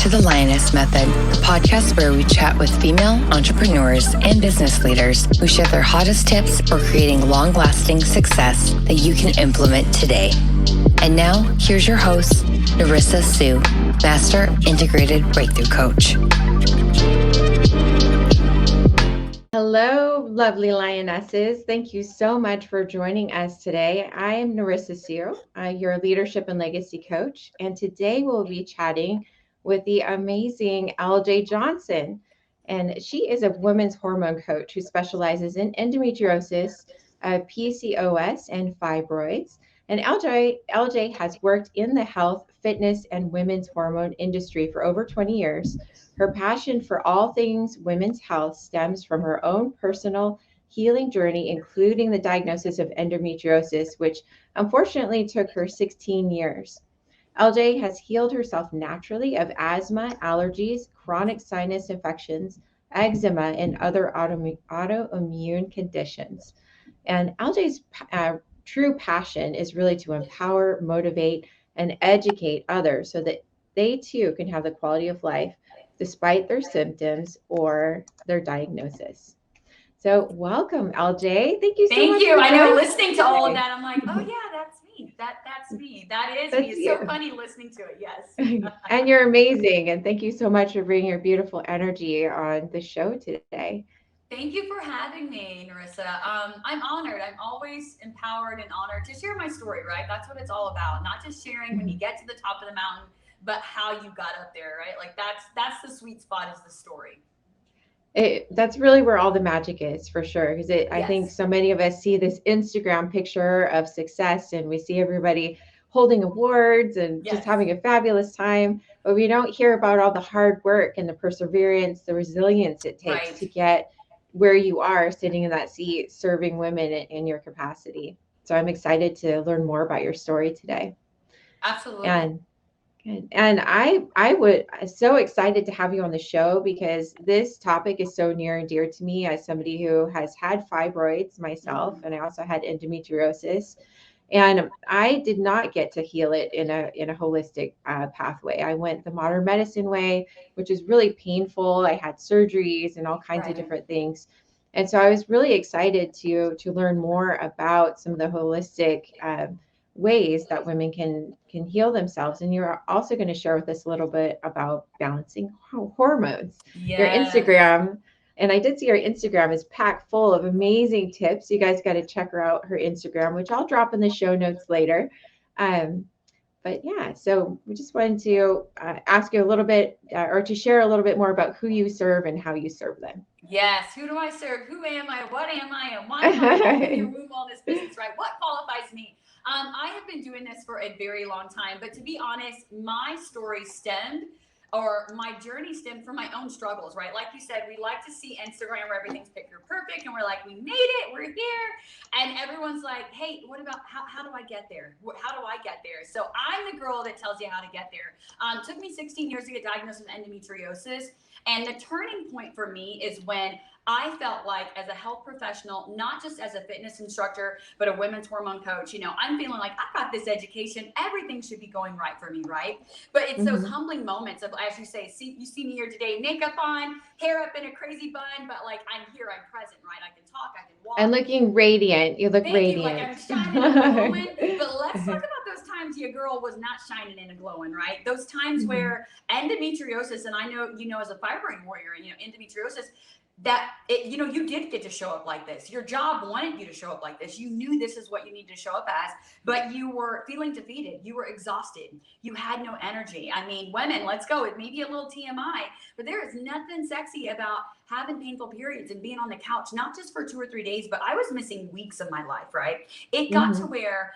to the Lioness Method, the podcast where we chat with female entrepreneurs and business leaders who share their hottest tips for creating long-lasting success that you can implement today. And now, here's your host, Nerrissa Hsu, Master Integrated Breakthrough Coach. Hello, lovely lionesses. Thank you so much for joining us today. I am Nerrissa Hsu, your leadership and legacy coach, and today we'll be chatting with the amazing LJ Johnson. And she is a women's hormone coach who specializes in endometriosis, PCOS, and fibroids. And LJ has worked in the health, fitness, and women's hormone industry for over 20 years. Her passion for all things women's health stems from her own personal healing journey, including the diagnosis of endometriosis, which unfortunately took her 16 years. LJ has healed herself naturally of asthma, allergies, chronic sinus infections, eczema, and other autoimmune conditions. And LJ's true passion is really to empower, motivate, and educate others so that they too can have the quality of life despite their symptoms or their diagnosis. So welcome, LJ. Thank you so much. Thank you. I know, listening to all of that, I'm like, oh yeah, that's me. That's me. That is me. It's so funny listening to it. Yes. And you're amazing. And thank you so much for bringing your beautiful energy on the show today. Thank you for having me, Nerrissa. I'm honored. I'm always empowered and honored to share my story, right? That's what it's all about. Not just sharing when you get to the top of the mountain, but how you got up there, right? Like that's the sweet spot, is the story. That's really where all the magic is, for sure. Because Yes. I think so many of us see this Instagram picture of success and we see everybody holding awards and Yes. just having a fabulous time, but we don't hear about all the hard work and the perseverance, the resilience it takes Right. to get where you are sitting in that seat, serving women in your capacity. So I'm excited to learn more about your story today. Absolutely. And I'm so excited to have you on the show because this topic is so near and dear to me as somebody who has had fibroids myself, and I also had endometriosis. And I did not get to heal it in a holistic pathway. I went the modern medicine way, which is really painful. I had surgeries and all kinds of different things. And so I was really excited to learn more about some of the holistic ways that women can heal themselves. And you're also going to share with us a little bit about balancing hormones. Yes. Your Instagram, and I did see her Instagram is packed full of amazing tips. You guys got to check her out, her Instagram, which I'll drop in the show notes later. But yeah, so we just wanted to ask you a little bit or to share a little bit more about who you serve and how you serve them. Yes. Who do I serve? Who am I? What am I? And why am I in your womb all this business, right? What qualifies me? I have been doing this for a very long time, but to be honest, my story stemmed, or my journey stemmed from my own struggles, right? Like you said, we like to see Instagram where everything's picture perfect and we're like, we made it, we're here. And everyone's like, hey, what about, how do I get there? How do I get there? So I'm the girl that tells you how to get there. It took me 16 years to get diagnosed with endometriosis. And the turning point for me is when I felt like, as a health professional, not just as a fitness instructor, but a women's hormone coach, I'm feeling like I've got this education. Everything should be going right for me, right? But it's those humbling moments of, as you say, you see me here today, makeup on, hair up in a crazy bun, but like I'm here, I'm present, right? I can talk, I can walk. And looking radiant. You look Thank radiant. you. Like I'm shining and glowing. But let's talk about those times your girl was not shining and glowing, right? Those times where endometriosis, and I know, as a fibroid warrior, endometriosis, that you did get to show up like this. Your job wanted you to show up like this. You knew this is what you needed to show up as, but you were feeling defeated. You were exhausted. You had no energy. I mean, women, let's go. It may be a little TMI, but there is nothing sexy about having painful periods and being on the couch, not just for 2 or 3 days, but I was missing weeks of my life, right? It got to where,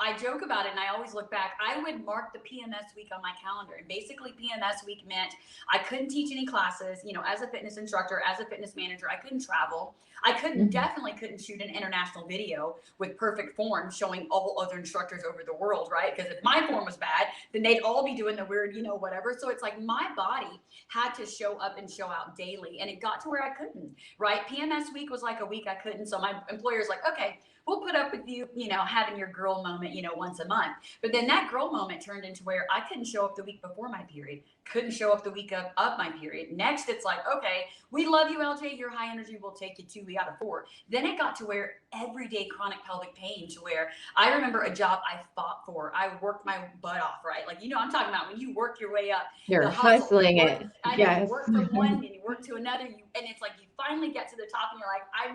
I joke about it and I always look back. I would mark the PMS week on my calendar. And basically PMS week meant I couldn't teach any classes, as a fitness instructor, as a fitness manager, I couldn't travel. I definitely couldn't shoot an international video with perfect form showing all other instructors over the world, right? Because if my form was bad, then they'd all be doing the weird, whatever. So it's like my body had to show up and show out daily. And it got to where I couldn't, right? PMS week was like a week I couldn't. So my employer's like, okay, we'll put up with you, having your girl moment, once a month. But then that girl moment turned into where I couldn't show up the week before my period, couldn't show up the week of my period. Next, it's like, okay, we love you, LJ. You're high energy. We'll take you 2 weeks out of 4. Then it got to where everyday chronic pelvic pain, to where I remember a job I fought for. I worked my butt off, right? Like, I'm talking about when you work your way up. You're hustling it. Yes. You work from one and you work to another. And it's like, you finally get to the top and you're like, I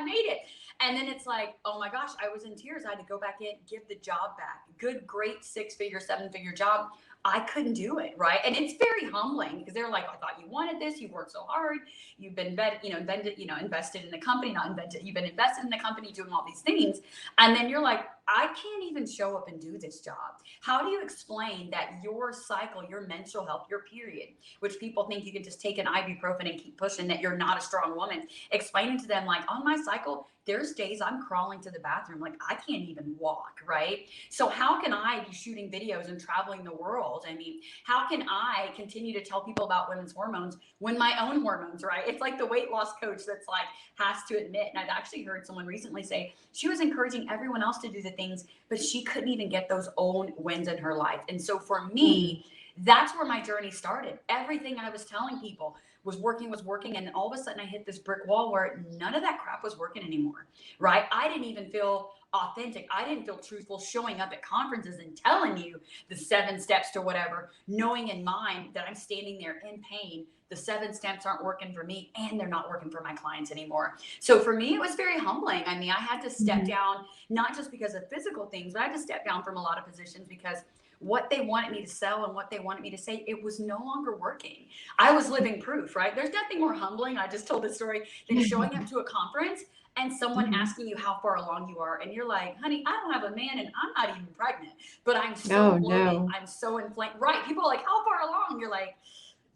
made it. And then it's like, oh my gosh, I was in tears. I had to go back in, give the job back. Good, great 6-figure, 7-figure job. I couldn't do it, right? And it's very humbling because they're like, I thought you wanted this. You worked so hard. You've been invested in the company, you've been invested in the company doing all these things. And then you're like, I can't even show up and do this job. How do you explain that your cycle, your menstrual health, your period, which people think you can just take an ibuprofen and keep pushing, that you're not a strong woman, explaining to them like, on my cycle, there's days I'm crawling to the bathroom, like I can't even walk, right? So how can I be shooting videos and traveling the world? I mean, how can I continue to tell people about women's hormones when my own hormones, right? It's like the weight loss coach that's like, has to admit, and I've actually heard someone recently say she was encouraging everyone else to do the things, but she couldn't even get those own wins in her life. And so for me, that's where my journey started. Everything I was telling people was working. And all of a sudden I hit this brick wall where none of that crap was working anymore, right? I didn't even feel authentic. I didn't feel truthful showing up at conferences and telling you the 7 steps to whatever, knowing in mind that I'm standing there in pain. The 7 steps aren't working for me and they're not working for my clients anymore. So for me, it was very humbling. I mean, I had to step down, not just because of physical things, but I had to step down from a lot of positions because what they wanted me to sell and what they wanted me to say, it was no longer working. I was living proof, right? There's nothing more humbling, I just told this story, than showing up to a conference and someone asking you how far along you are. And you're like, honey, I don't have a man and I'm not even pregnant, but I'm so bloated. I'm so inflamed. Right. People are like, how far along? You're like,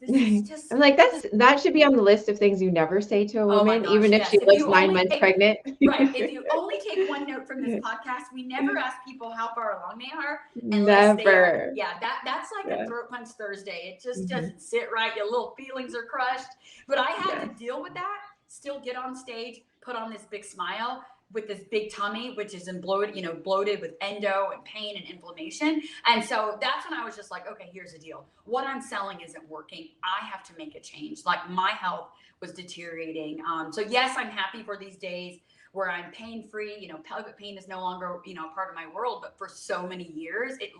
this is just. I'm like, that should be on the list of things you never say to a woman, even if she was 9 months pregnant. Right. If you only take one note from this podcast, we never ask people how far along they are. Never. That's like a throat punch Thursday. It just doesn't sit right. Your little feelings are crushed. But I had to deal with that, still get on stage, put on this big smile with this big tummy, which is bloated with endo and pain and inflammation. And so that's when I was just like, okay, here's the deal. What I'm selling isn't working. I have to make a change. Like my health was deteriorating. So yes, I'm happy for these days where I'm pain-free, pelvic pain is no longer, part of my world, but for so many years, it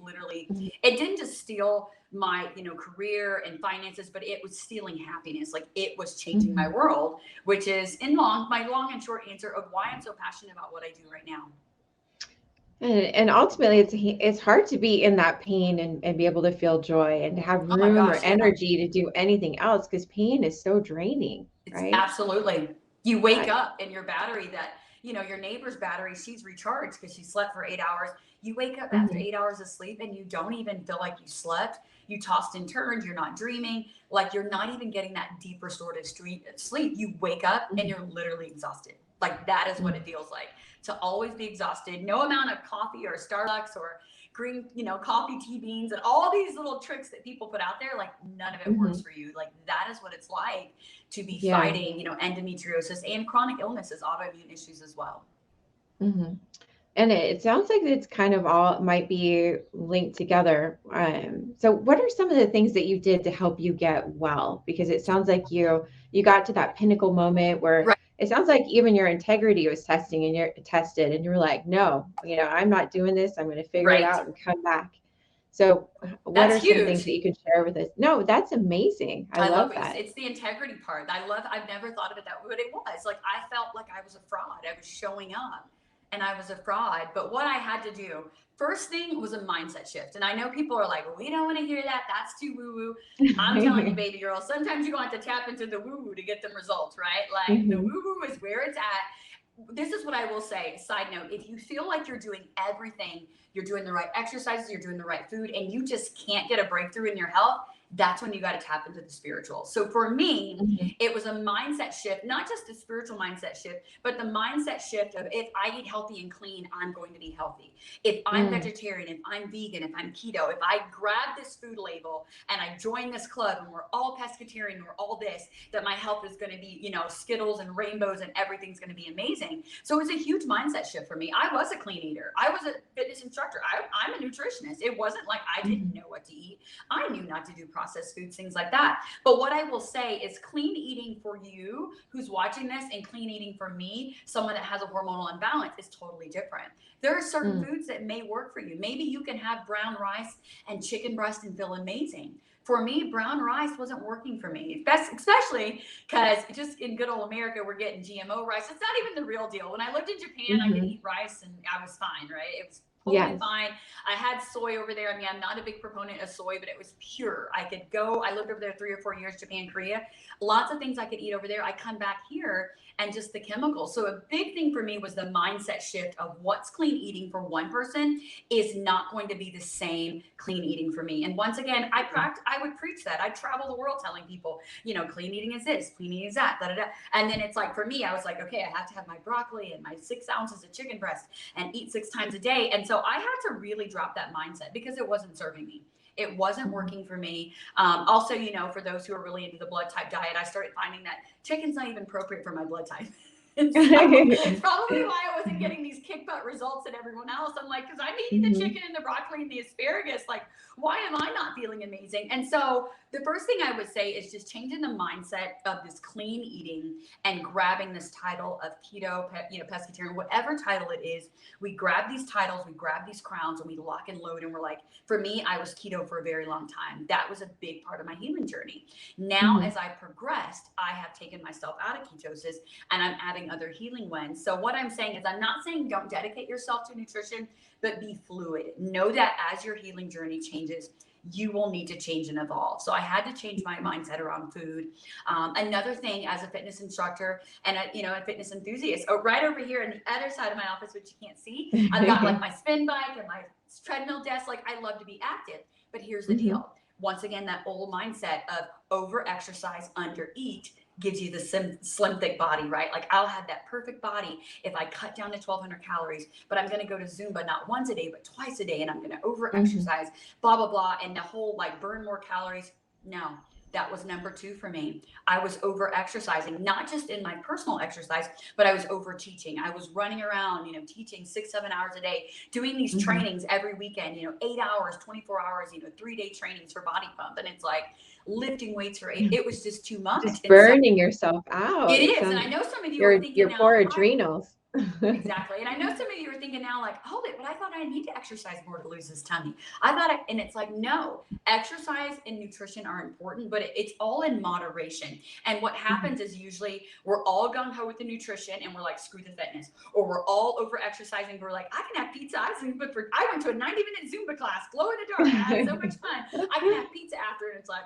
didn't just steal my, career and finances, but it was stealing happiness. Like it was changing my world, which is my long and short answer of why I'm so passionate about what I do right now. And ultimately, it's hard to be in that pain and be able to feel joy and to have room or energy to do anything else, because pain is so draining, right? Absolutely. You wake up and your battery that, your neighbor's battery, she's recharged because she slept for 8 hours. You wake up after 8 hours of sleep and you don't even feel like you slept. You tossed and turned. You're not dreaming. Like you're not even getting that deep restorative sleep. You wake up and you're literally exhausted. Like that is what it feels like to always be exhausted. No amount of coffee or Starbucks or green, coffee, tea beans, and all these little tricks that people put out there, like none of it works for you. Like that is what it's like to be fighting, endometriosis and chronic illnesses, autoimmune issues as well. And it sounds like it's kind of all might be linked together. So what are some of the things that you did to help you get well? Because it sounds like you got to that pinnacle moment where it sounds like even your integrity was tested and you were like, no, I'm not doing this. I'm going to figure it out and come back. So what are some things that you can share with us? No, that's amazing. I love that. It's the integrity part. I've never thought of it that way, but it was like, I felt like I was a fraud. I was showing up and I was a fraud. But what I had to do, first thing was a mindset shift. And I know people are like, well, we don't want to hear that. That's too woo-woo. I'm telling you, baby girl, sometimes you're going to have to tap into the woo-woo to get them results, right? Like the woo-woo is where it's at. This is what I will say, side note, if you feel like you're doing everything, you're doing the right exercises, you're doing the right food, and you just can't get a breakthrough in your health, that's when you got to tap into the spiritual. So for me, it was a mindset shift, not just a spiritual mindset shift, but the mindset shift of if I eat healthy and clean, I'm going to be healthy. If I'm vegetarian, if I'm vegan, if I'm keto, if I grab this food label and I join this club and we're all pescatarian, we're all this, that my health is going to be, you know, Skittles and rainbows and everything's going to be amazing. So it was a huge mindset shift for me. I was a clean eater. I was a fitness instructor. I'm a nutritionist. It wasn't like I didn't know what to eat. I knew not to do processed foods, things like that. But what I will say is clean eating for you who's watching this and clean eating for me, someone that has a hormonal imbalance, is totally different. There are certain foods that may work for you. Maybe you can have brown rice and chicken breast and feel amazing. For me, brown rice wasn't working for me, especially because just in good old America, we're getting GMO rice. It's not even the real deal. When I lived in Japan, I could eat rice and I was fine, right? It was totally fine. I had soy over there. I mean, I'm not a big proponent of soy, but it was pure. I lived over there 3 or 4 years, Japan, Korea. Lots of things I could eat over there. I come back here and just the chemicals. So a big thing for me was the mindset shift of what's clean eating for one person is not going to be the same clean eating for me. And once again, I would preach that. I travel the world telling people, you know, clean eating is this, clean eating is that, da, da, da. And then it's like, for me, I was like, okay, I have to have my broccoli and my 6 ounces of chicken breast and eat 6 times a day. And so I had to really drop that mindset because it wasn't serving me. It wasn't working for me. Also, you know, for those who are really into the blood type diet, I started finding that chicken's not even appropriate for my blood type. So it's probably why I wasn't getting these kick butt results that everyone else. I'm like, because I'm eating the chicken and the broccoli and the asparagus. Like, why am I not feeling amazing? And so the first thing I would say is just changing the mindset of this clean eating and grabbing this title of keto, pescatarian, whatever title it is. We grab these titles, we grab these crowns, and we lock and load. And we're like, for me, I was keto for a very long time. That was a big part of my healing journey. Now, as I progressed, I have taken myself out of ketosis and I'm adding other healing wins. So what I'm saying is, I'm not saying don't dedicate yourself to nutrition, but be fluid. Know that as your healing journey changes, you will need to change and evolve. So I had to change my mindset around food. Another thing, as a fitness instructor and a fitness enthusiast, right over here on the other side of my office, which you can't see, I've got like my spin bike and my treadmill desk. Like, I love to be active, but here's the deal. Once again, that old mindset of over exercise, under eat gives you the slim, thick body, right? Like, I'll have that perfect body if I cut down to 1,200 calories, but I'm going to go to Zumba not once a day, but twice a day. And I'm going to over exercise, blah, blah, blah. And the whole like burn more calories. No, that was number 2 for me. I was over exercising, not just in my personal exercise, but I was over teaching. I was running around, teaching 6-7 hours a day, doing these trainings every weekend, 8 hours, 24 hours, 3-day trainings for body pump. And it's like lifting weights for 8. It was just too much. Just burning yourself out. It is. And I know some of you are thinking your now, poor adrenals. Exactly. And I know some of you are thinking now, like, hold it, but I thought I need to exercise more to lose this tummy. And it's like, no, exercise and nutrition are important, but it's all in moderation. And what happens is usually we're all gung ho with the nutrition and we're like, screw the fitness, or we're all over exercising. We're like, I can have pizza. I went to a 90-minute Zumba class, glow in the dark. I had so much fun. I can have pizza after. And it's like,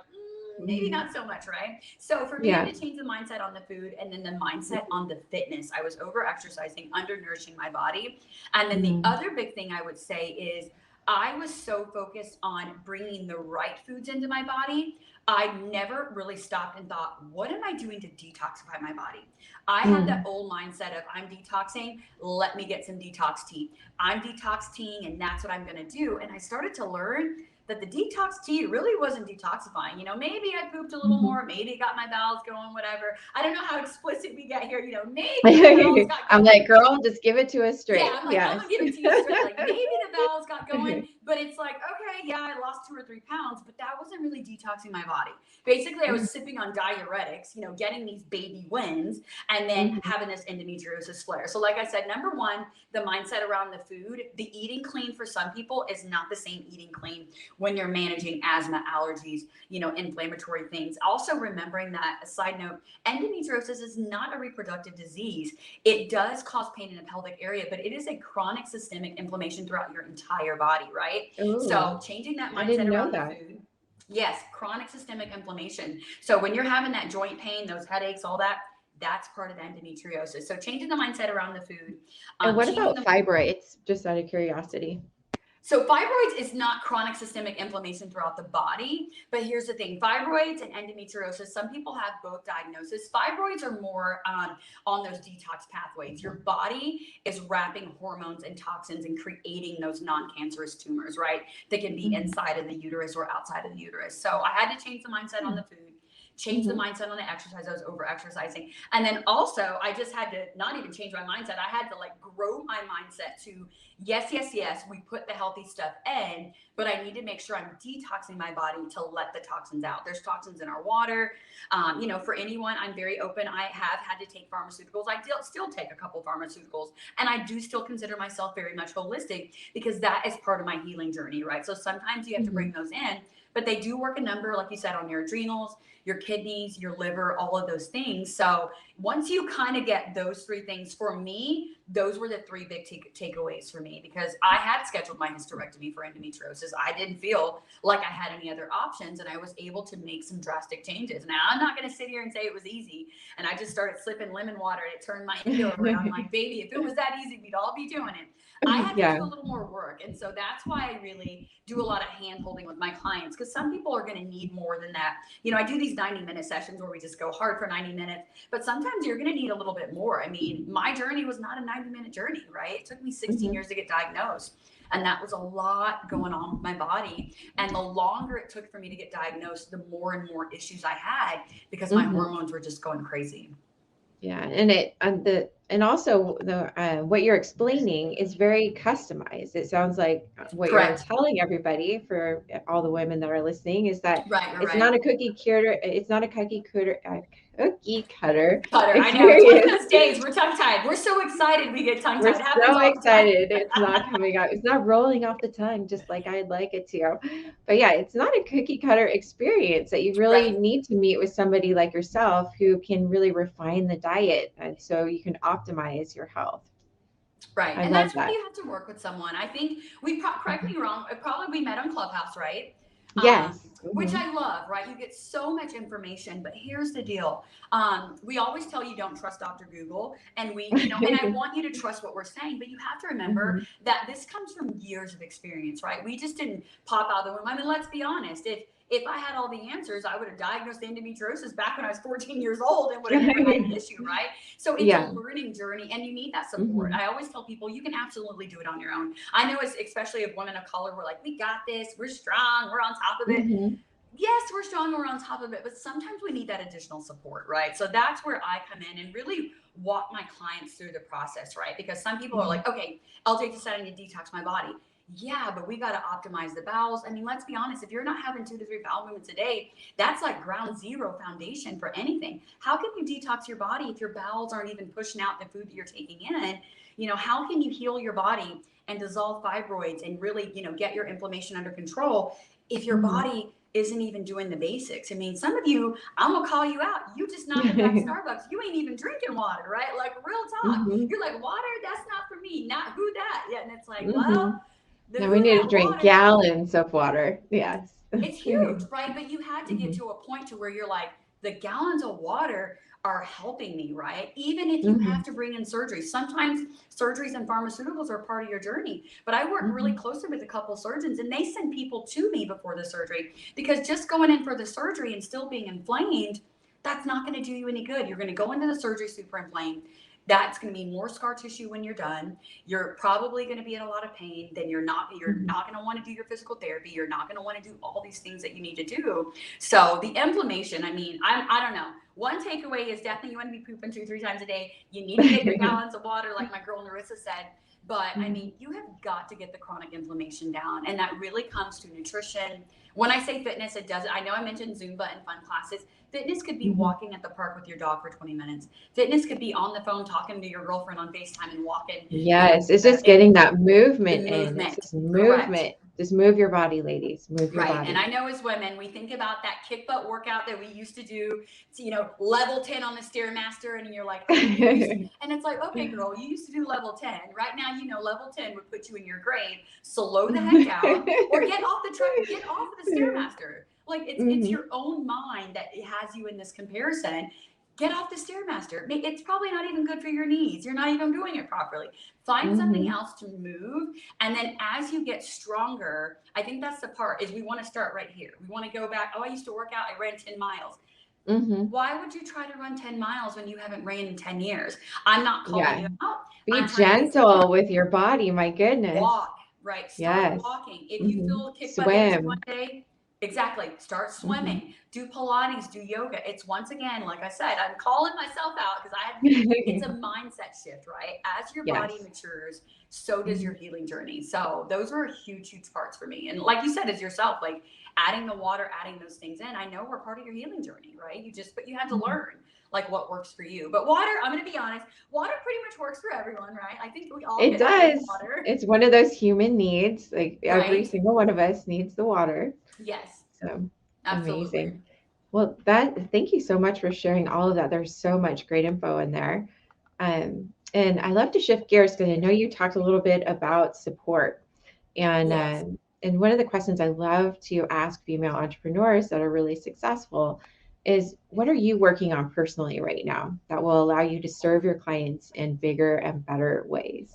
maybe not so much, right? So for me to change the mindset on the food and then the mindset on the fitness, I was over exercising, undernourishing my body. And then the other big thing I would say is I was so focused on bringing the right foods into my body. I never really stopped and thought, what am I doing to detoxify my body? I had that old mindset of, I'm detoxing, let me get some detox tea. I'm detox teaing and that's what I'm going to do. And I started to learn that the detox tea really wasn't detoxifying. Maybe I pooped a little more, maybe it got my bowels going, whatever. I don't know how explicit we get here. Maybe the bowels got going. I'm like, girl, just give it to us straight. Yeah, I'm like, I'm gonna give it to you straight. Like, maybe the bowels got going, but it's like, okay, yeah, I lost 2 or 3 pounds, but that wasn't really detoxing my body. Basically, I was sipping on diuretics, getting these baby wins, and then having this endometriosis flare. So like I said, number 1, the mindset around the food, the eating clean for some people is not the same eating clean when you're managing asthma, allergies, inflammatory things. Also remembering that, a side note, endometriosis is not a reproductive disease. It does cause pain in the pelvic area, but it is a chronic systemic inflammation throughout your entire body, right? Ooh, so changing that mindset around the food. Yes, chronic systemic inflammation. So when you're having that joint pain, those headaches, all that, that's part of endometriosis. So changing the mindset around the food. And what about fibroids, just out of curiosity? So fibroids is not chronic systemic inflammation throughout the body, but here's the thing: fibroids and endometriosis, some people have both diagnoses. Fibroids are more on those detox pathways. Your body is wrapping hormones and toxins and creating those non-cancerous tumors, right? That can be inside of the uterus or outside of the uterus. So I had to change the mindset on the food, change the mindset on the exercise. I was over exercising. And then also I just had to not even change my mindset. I had to like grow my mindset to yes, we put the healthy stuff in, but I need to make sure I'm detoxing my body to let the toxins out. There's toxins in our water. For anyone, I'm very open. I have had to take pharmaceuticals. I still take a couple pharmaceuticals, and I do still consider myself very much holistic because that is part of my healing journey, right? So sometimes you have to bring those in, but they do work a number, like you said, on your adrenals, your kidneys, your liver, all of those things. So once you kind of get those three things, for me, those were the three big takeaways for me, because I had scheduled my hysterectomy for endometriosis. I didn't feel like I had any other options, and I was able to make some drastic changes. Now, I'm not going to sit here and say it was easy, and I just started slipping lemon water and it turned my endo around. Like, baby, if it was that easy, we'd all be doing it. I had to do a little more work. And so that's why I really do a lot of hand holding with my clients, because some people are going to need more than that. I do these 90-minute sessions where we just go hard for 90 minutes, but sometimes you're going to need a little bit more. I mean, my journey was not a 90-minute journey, right? It took me 16 years to get diagnosed. And that was a lot going on with my body. And the longer it took for me to get diagnosed, the more and more issues I had, because my hormones were just going crazy. Yeah, and also what you're explaining is very customized. It sounds like what you're telling everybody, for all the women that are listening, is that it's not a cookie cutter. It's not a cookie cutter. Cookie cutter. I know. It's one of those days. We're tongue tied. We're so excited we get tongue tied. We're so excited. It's not coming out. It's not rolling off the tongue just like I'd like it to. But yeah, it's not a cookie cutter experience, that you really need to meet with somebody like yourself who can really refine the diet, and so you can optimize your health. Right. And that's why you have to work with someone. I think correct me wrong, probably we met on Clubhouse, right? Yes. Which I love, right? You get so much information, but here's the deal. We always tell you don't trust Dr. Google, and and I want you to trust what we're saying, but you have to remember that this comes from years of experience, right? We just didn't pop out of the womb. I mean, let's be honest. If I had all the answers, I would have diagnosed endometriosis back when I was 14 years old and would have never had an issue, right? So it's a learning journey, and you need that support. I always tell people you can absolutely do it on your own. I know, especially if women of color, we're like, we got this, we're strong, we're on top of it. Yes, we're strong, we're on top of it, but sometimes we need that additional support, right? So that's where I come in and really walk my clients through the process, right? Because some people are like, okay, I'll take this, I need to detox my body. Yeah, but we got to optimize the bowels. I mean, let's be honest. If you're not having 2 to 3 bowel movements a day, that's like ground zero foundation for anything. How can you detox your body if your bowels aren't even pushing out the food that you're taking in? How can you heal your body and dissolve fibroids and really, get your inflammation under control if your body isn't even doing the basics? I mean, some of you, I'm gonna call you out. You just knocked back Starbucks. You ain't even drinking water, right? Like, real talk. You're like, water? That's not for me. Not who that? Yeah, and it's like, well. No, we need to drink gallons of water. Yes. It's huge, right? But you had to get to a point to where you're like, the gallons of water are helping me, right? Even if you have to bring in surgery. Sometimes surgeries and pharmaceuticals are part of your journey. But I work really closely with a couple surgeons, and they send people to me before the surgery, because just going in for the surgery and still being inflamed, that's not going to do you any good. You're going to go into the surgery super inflamed. That's going to be more scar tissue when you're done. You're probably going to be in a lot of pain. Then you're not going to want to do your physical therapy. You're not going to want to do all these things that you need to do. So the inflammation, I mean, I don't know. One takeaway is definitely you want to be pooping 2-3 times a day. You need to get your gallons of water, like my girl Nerrissa said. But I mean, you have got to get the chronic inflammation down. And that really comes to nutrition. When I say fitness, it doesn't. I know I mentioned Zumba and fun classes. Fitness could be walking at the park with your dog for 20 minutes. Fitness could be on the phone talking to your girlfriend on FaceTime and walking. Yes, it's just getting that movement in. It's just movement. Correct. Just move your body, ladies. Move your body. And I know as women, we think about that kick butt workout that we used to do, level 10 on the Stairmaster, and you're like, oh, and it's like, okay, girl, you used to do level 10. Right now, level 10 would put you in your grave. Slow the heck down, or get off the truck, get off the Stairmaster. Like, it's your own mind that has you in this comparison. Get off the Stairmaster. It's probably not even good for your knees. You're not even doing it properly. Find something else to move. And then as you get stronger, I think that's the part is we want to start right here. We want to go back. Oh, I used to work out. I ran 10 miles. Why would you try to run 10 miles when you haven't ran in 10 years? I'm not calling you out. Be gentle with your body. My goodness. Walk, right? Start walking. If you feel kicked by the hips one day, exactly. Start swimming. Do Pilates, do yoga. It's once again, like I said, I'm calling myself out because it's a mindset shift, right? As your body matures, so does your healing journey. So those are huge, huge parts for me. And like you said, as yourself, like adding the water, adding those things in, I know we're part of your healing journey, right? But you have to learn like what works for you. But water, I'm going to be honest, water pretty much works for everyone, right? I think we all it does. Water. It's one of those human needs. Like every single one of us needs the water. Yes. So absolutely. Amazing. Well, thank you so much for sharing all of that. There's so much great info in there. And I love to shift gears because I know you talked a little bit about support. And and one of the questions I love to ask female entrepreneurs that are really successful is, what are you working on personally right now that will allow you to serve your clients in bigger and better ways?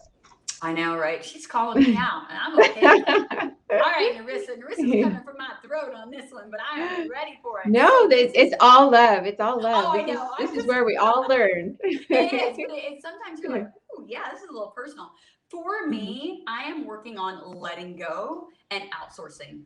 I know, right? She's calling me out, and I'm okay with that. All right, Nerrissa's coming from my throat on this one, but I am ready for it. No, it's all love. It's all love. Oh, I know. This is where we all learn. It is, but it's sometimes you're like, oh, yeah, this is a little personal. For me, I am working on letting go and outsourcing.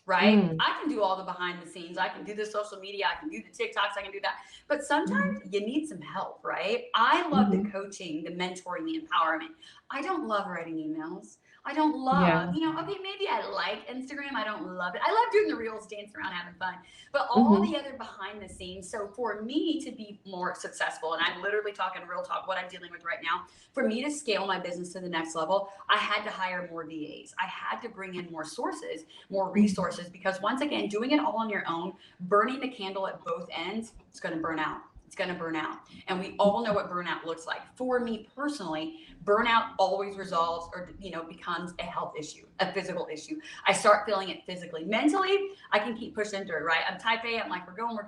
Right? I can do all the behind the scenes. I can do the social media. I can do the TikToks. I can do that. But sometimes you need some help, right? I love the coaching, the mentoring, the empowerment. I don't love writing emails. I don't love, okay, maybe I like Instagram. I don't love it. I love doing the reels, dancing around, having fun, but all the other behind the scenes. So for me to be more successful, and I'm literally talking real talk, what I'm dealing with right now, for me to scale my business to the next level, I had to hire more VAs. I had to bring in more sources, more resources, because once again, doing it all on your own, burning the candle at both ends, it's going to burn out. It's going to burn out. And we all know what burnout looks like. For me personally, burnout always resolves or, becomes a health issue, a physical issue. I start feeling it physically. Mentally, I can keep pushing through, right? I'm type A. I'm like, we're going. We're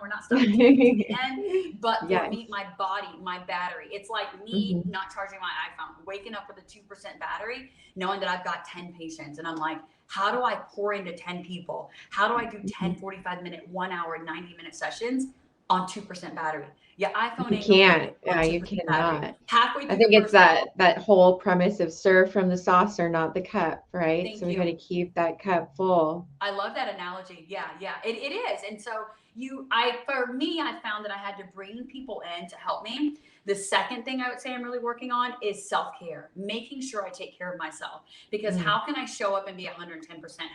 not stopping to the end. But for me, my body, my battery, it's like me not charging my iPhone, waking up with a 2% battery, knowing that I've got 10 patients. And I'm like, how do I pour into 10 people? How do I do 10, 45-minute, 1 hour, 90-minute sessions on 2% battery? Yeah, iPhone. You can't. Yeah, you cannot. Halfway through I think it's that whole premise of serve from the saucer, not the cup, right? So we got to keep that cup full. I love that analogy. Yeah, it is. And so for me, I found that I had to bring people in to help me. The second thing I would say I'm really working on is self-care, making sure I take care of myself, because how can I show up and be 110%?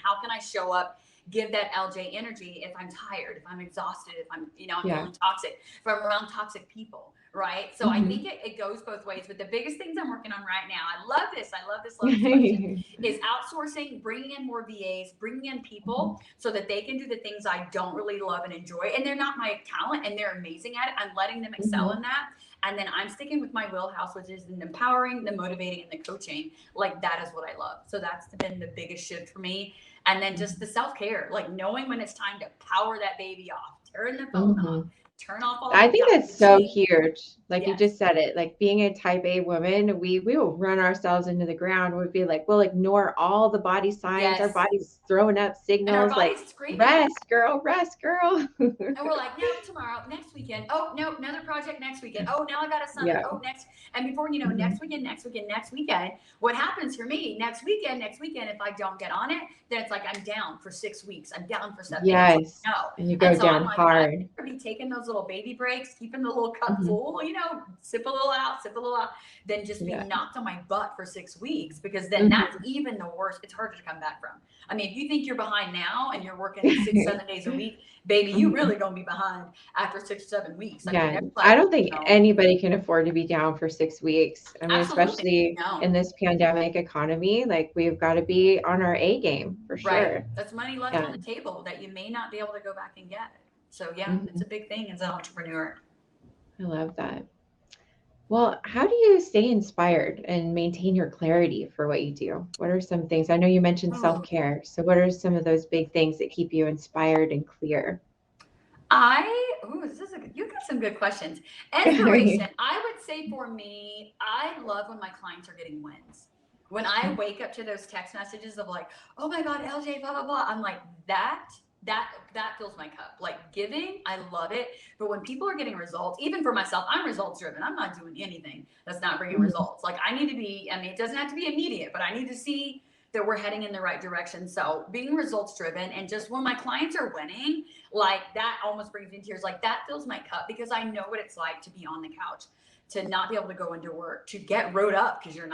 How can I show up, give that LJ energy if I'm tired, if I'm exhausted, if I'm, I'm feeling toxic, if I'm around toxic people, right? So I think it goes both ways. But the biggest things I'm working on right now, I love this question, is outsourcing, bringing in more VAs, bringing in people so that they can do the things I don't really love and enjoy. And they're not my talent and they're amazing at it. I'm letting them excel in that. And then I'm sticking with my wheelhouse, which is the empowering, the motivating, and the coaching. Like, that is what I love. So that's been the biggest shift for me. And then just the self-care, like knowing when it's time to power that baby off, turn the phone off, turn off all I think that's so huge. Like you just said it, like being a type A woman, we will run ourselves into the ground. We'd be like, we'll ignore all the body signs. Our body's throwing up signals like, rest, girl. And we're like, no, tomorrow, next weekend. Oh, no, another project next weekend. Oh, now I got a summit. Oh, next. And before you know, next weekend. What happens for me next weekend, if I don't get on it, then it's like I'm down for 6 weeks. I'm down for 7 weeks. Yes. No. And you go down hard. I'm be taking those little baby breaks, keeping the little cup full, sip a little out, then just be knocked on my butt for 6 weeks, because then that's even the worst. It's harder to come back from. I mean, if you think you're behind now and you're working 6-7 days a week, baby, you really gonna be behind after 6-7 weeks. I don't think anybody can afford to be down for 6 weeks. I mean, especially in this pandemic economy, like we've got to be on our A game for sure. Right. That's money left on the table that you may not be able to go back and get. So it's a big thing as an entrepreneur. I love that. Well, how do you stay inspired and maintain your clarity for what you do? What are some things? I know you mentioned self-care. So what are some of those big things that keep you inspired and clear? You got some good questions. Inspiration. I would say for me, I love when my clients are getting wins. When I wake up to those text messages of like, oh my God, LJ, blah, blah, blah. I'm like, that fills my cup. Like giving, I love it. But when people are getting results, even for myself, I'm results driven. I'm not doing anything that's not bringing results. Like I need to be, it doesn't have to be immediate, but I need to see that we're heading in the right direction. So being results driven, and just when my clients are winning, like that almost brings me to tears. Like that fills my cup, because I know what it's like to be on the couch, to not be able to go into work, to get rode up because you're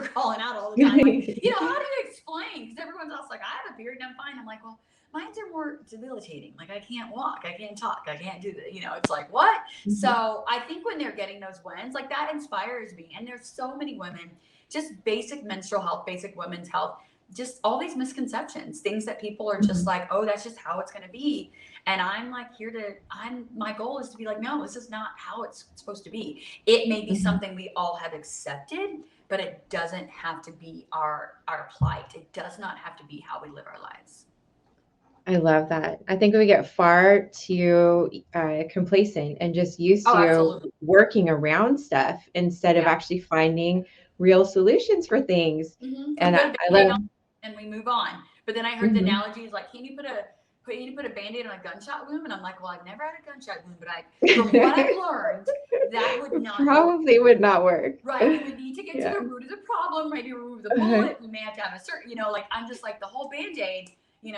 calling out all the time. Like, how do you explain? Because everyone's else like, I have a period and I'm fine. I'm like, well, mine's are more debilitating. Like I can't walk, I can't talk, I can't do that. It's like, what? So I think when they're getting those wins, like that inspires me. And there's so many women, just basic menstrual health, basic women's health, just all these misconceptions, things that people are just like, oh, that's just how it's going to be. And I'm like my goal is to be like, no, this is not how it's supposed to be. It may be something we all have accepted, but it doesn't have to be our plight. It does not have to be how we live our lives. I love that. I think we get far too complacent and just used to working around stuff instead of actually finding real solutions for things. And I love. And we move on. But then I heard the analogy is like, can you put a Band-Aid on a gunshot wound? And I'm like, well, I've never had a gunshot wound, but from what I've learned, that would not probably would not work. Right. We would need to get to the root of the problem, maybe remove the bullet. We may have to have a certain, like I'm just like the whole Band-Aid,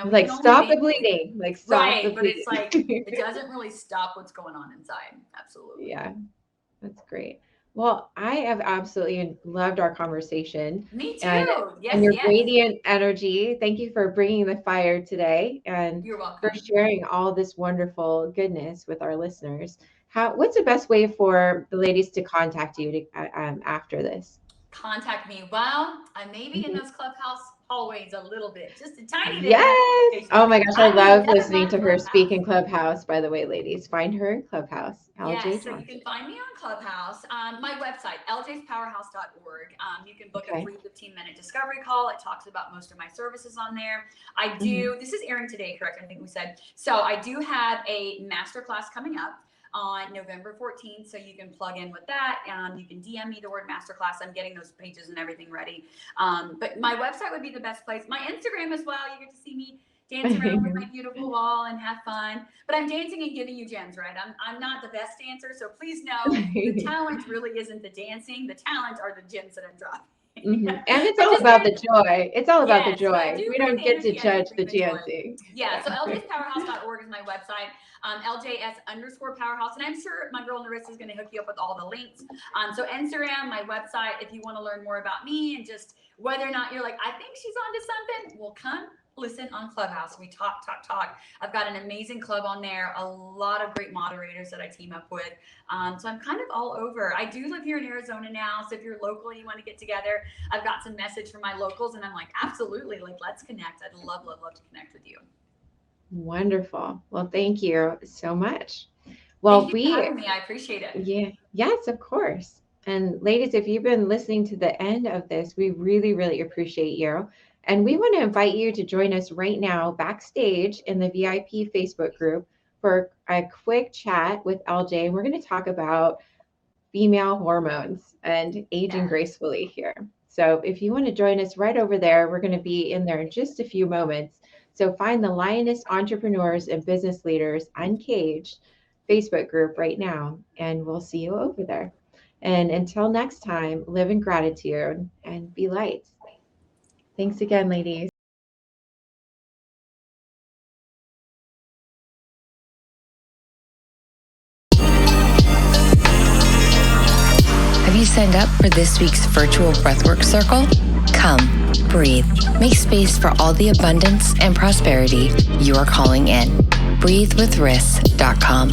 like stop the bleeding. Like stop the bleeding. But it's like it doesn't really stop what's going on inside. Absolutely. Yeah. That's great. Well, I have absolutely loved our conversation. Me too. And your radiant energy. Thank you for bringing the fire today, and you're welcome for sharing all this wonderful goodness with our listeners. What's the best way for the ladies to contact you after this? Contact me. Well, I may be in those clubhouse hallways a little bit, just a tiny bit. Yes. Oh my gosh, I love listening to her speak in Clubhouse. By the way, ladies, find her in Clubhouse. Yes, so you can find me on Clubhouse. My website, ljspowerhouse.org. You can book a free 15-minute discovery call. It talks about most of my services on there. I do. This is airing today, correct? I think we said. So I do have a masterclass coming up on November 14th. So you can plug in with that. You can DM me the word masterclass. I'm getting those pages and everything ready. But my website would be the best place. My Instagram as well. You get to see me dance around with my beautiful wall and have fun. But I'm dancing and giving you gems, right? I'm not the best dancer. So please know the talent really isn't the dancing. The talent are the gems that I'm dropping. And it's all about the joy. It's all about the joy. We don't get to judge the dancing. Yeah. So ljspowerhouse.org is my website. LJS_powerhouse. And I'm sure my girl Nerrissa is going to hook you up with all the links. So Instagram, my website, if you want to learn more about me and just whether or not you're like, I think she's onto something, well, come listen on Clubhouse. We talk. I've got an amazing club on there, a lot of great moderators that I team up with. So I'm kind of all over. I do live here in Arizona now. So if you're local and you want to get together, I've got some message for my locals, and I'm like, absolutely, like, let's connect. I'd love to connect with you. Wonderful. Well, thank you so much. Well, thank you for having me. I appreciate it. Yeah. Yes, of course. And ladies, if you've been listening to the end of this, we really, really appreciate you. And we want to invite you to join us right now backstage in the VIP Facebook group for a quick chat with LJ. We're going to talk about female hormones and aging gracefully here. So if you want to join us right over there, we're going to be in there in just a few moments. So find the Lioness Entrepreneurs and Business Leaders Uncaged Facebook group right now, and we'll see you over there. And until next time, live in gratitude and be light. Thanks again, ladies. Have you signed up for this week's virtual breathwork circle? Come, breathe, make space for all the abundance and prosperity you are calling in. breathewithriss.com.